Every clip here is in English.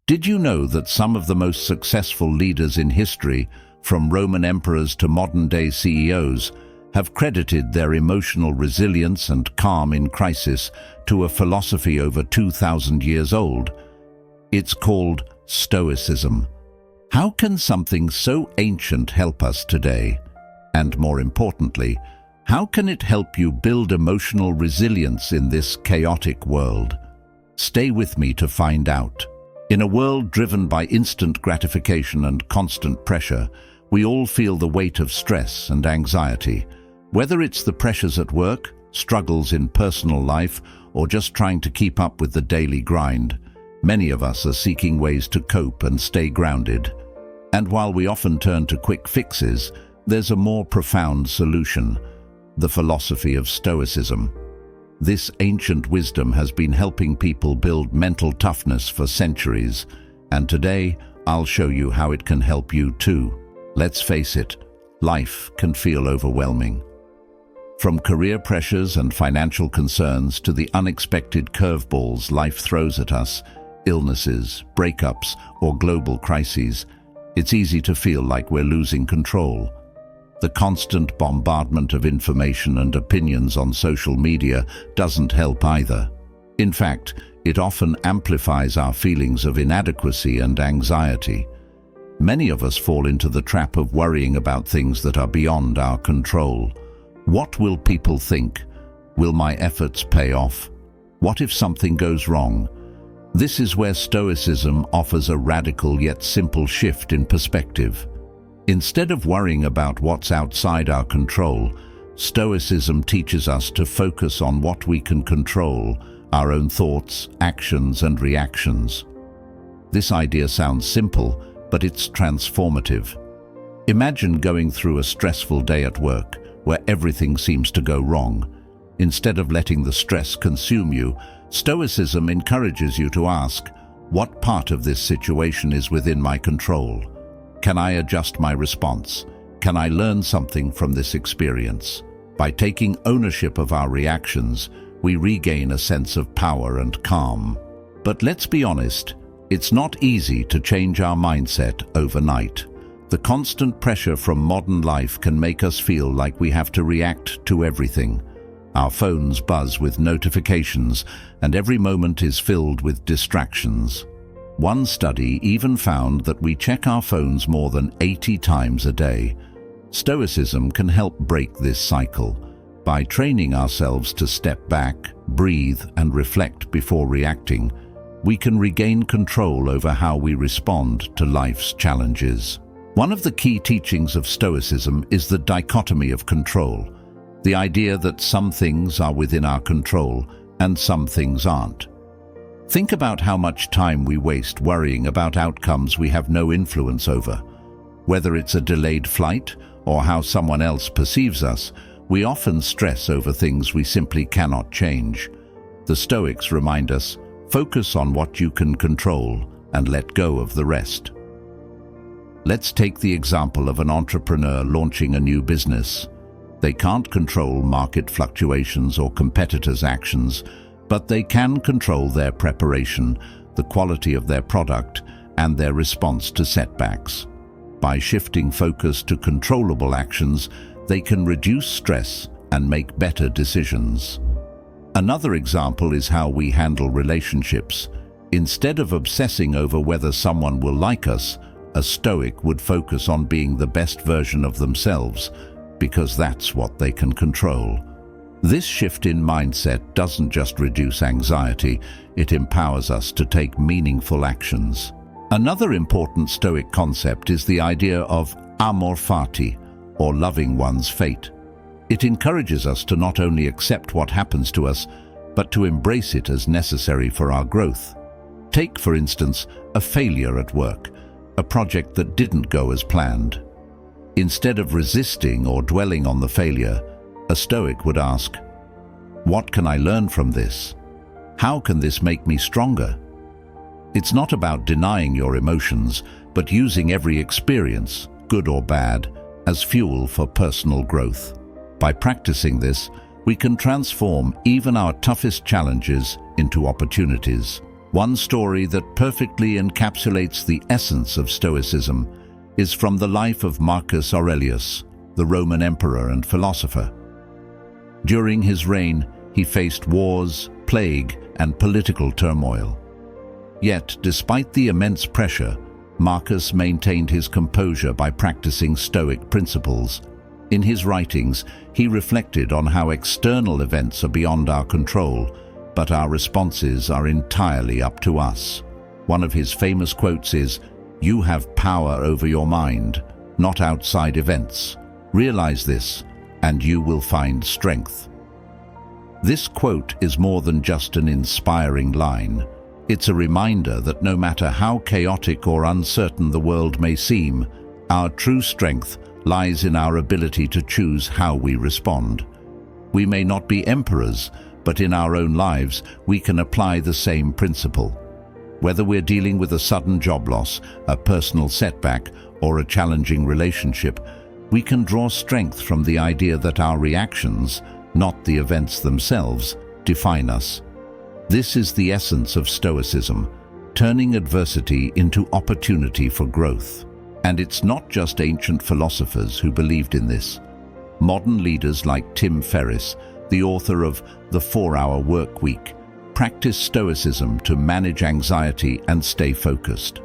Did you know that some of the most successful leaders in history, from Roman emperors to modern-day CEOs, have credited their emotional resilience and calm in crisis to a philosophy over 2,000 years old? It's called Stoicism. How can something so ancient help us today? And more importantly, how can it help you build emotional resilience in this chaotic world? Stay with me to find out. In a world driven by instant gratification and constant pressure, we all feel the weight of stress and anxiety. Whether it's the pressures at work, struggles in personal life, or just trying to keep up with the daily grind, many of us are seeking ways to cope and stay grounded. And while we often turn to quick fixes, there's a more profound solution: the philosophy of Stoicism. This ancient wisdom has been helping people build mental toughness for centuries, and today I'll show you how it can help you too. Let's face it, life can feel overwhelming. From career pressures and financial concerns to the unexpected curveballs life throws at us, illnesses, breakups, or global crises, it's easy to feel like we're losing control. The constant bombardment of information and opinions on social media doesn't help either. In fact, it often amplifies our feelings of inadequacy and anxiety. Many of us fall into the trap of worrying about things that are beyond our control. What will people think? Will my efforts pay off? What if something goes wrong? This is where Stoicism offers a radical yet simple shift in perspective. Instead of worrying about what's outside our control, Stoicism teaches us to focus on what we can control: our own thoughts, actions, and reactions. This idea sounds simple, but it's transformative. Imagine going through a stressful day at work, where everything seems to go wrong. Instead of letting the stress consume you, Stoicism encourages you to ask, what part of this situation is within my control? Can I adjust my response? Can I learn something from this experience? By taking ownership of our reactions, we regain a sense of power and calm. But let's be honest, it's not easy to change our mindset overnight. The constant pressure from modern life can make us feel like we have to react to everything. Our phones buzz with notifications, and every moment is filled with distractions. One study even found that we check our phones more than 80 times a day. Stoicism can help break this cycle. By training ourselves to step back, breathe, and reflect before reacting, we can regain control over how we respond to life's challenges. One of the key teachings of Stoicism is the dichotomy of control, the idea that some things are within our control and some things aren't. Think about how much time we waste worrying about outcomes we have no influence over. Whether it's a delayed flight or how someone else perceives us, we often stress over things we simply cannot change. The Stoics remind us, focus on what you can control and let go of the rest. Let's take the example of an entrepreneur launching a new business. They can't control market fluctuations or competitors' actions, but they can control their preparation, the quality of their product, and their response to setbacks. By shifting focus to controllable actions, they can reduce stress and make better decisions. Another example is how we handle relationships. Instead of obsessing over whether someone will like us, a Stoic would focus on being the best version of themselves, because that's what they can control. This shift in mindset doesn't just reduce anxiety, it empowers us to take meaningful actions. Another important Stoic concept is the idea of amor fati, or loving one's fate. It encourages us to not only accept what happens to us, but to embrace it as necessary for our growth. Take, for instance, a failure at work, a project that didn't go as planned. Instead of resisting or dwelling on the failure, a Stoic would ask, what can I learn from this? How can this make me stronger? It's not about denying your emotions, but using every experience, good or bad, as fuel for personal growth. By practicing this, we can transform even our toughest challenges into opportunities. One story that perfectly encapsulates the essence of Stoicism is from the life of Marcus Aurelius, the Roman emperor and philosopher. During his reign, he faced wars, plague, and political turmoil. Yet, despite the immense pressure, Marcus maintained his composure by practicing Stoic principles. In his writings, he reflected on how external events are beyond our control, but our responses are entirely up to us. One of his famous quotes is, "You have power over your mind, not outside events. Realize this, and you will find strength." This quote is more than just an inspiring line. It's a reminder that no matter how chaotic or uncertain the world may seem, our true strength lies in our ability to choose how we respond. We may not be emperors, but in our own lives, we can apply the same principle. Whether we're dealing with a sudden job loss, a personal setback, or a challenging relationship, we can draw strength from the idea that our reactions, not the events themselves, define us. This is the essence of Stoicism, turning adversity into opportunity for growth. And it's not just ancient philosophers who believed in this. Modern leaders like Tim Ferriss, the author of The 4-Hour Work Week, practice Stoicism to manage anxiety and stay focused.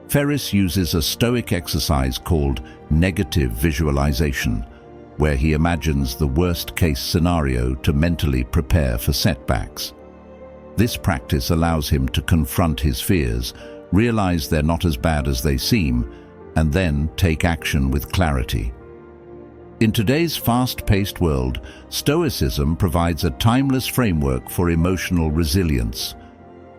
Ferriss uses a Stoic exercise called negative visualization, where he imagines the worst-case scenario to mentally prepare for setbacks. This practice allows him to confront his fears, realize they're not as bad as they seem, and then take action with clarity. In today's fast-paced world, Stoicism provides a timeless framework for emotional resilience.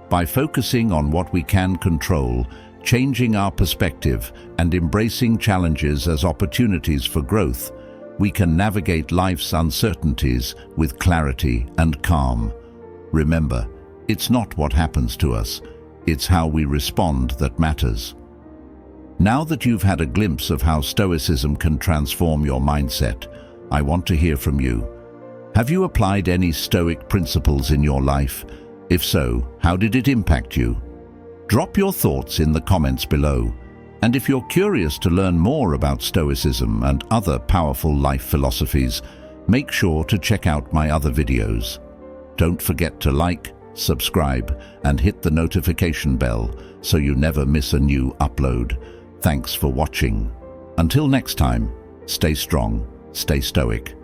By focusing on what we can control, changing our perspective, and embracing challenges as opportunities for growth, we can navigate life's uncertainties with clarity and calm. Remember, it's not what happens to us, it's how we respond that matters. Now that you've had a glimpse of how Stoicism can transform your mindset, I want to hear from you. Have you applied any Stoic principles in your life? If so, how did it impact you? Drop your thoughts in the comments below. And if you're curious to learn more about Stoicism and other powerful life philosophies, make sure to check out my other videos. Don't forget to like, subscribe, and hit the notification bell so you never miss a new upload. Thanks for watching. Until next time, stay strong, stay stoic.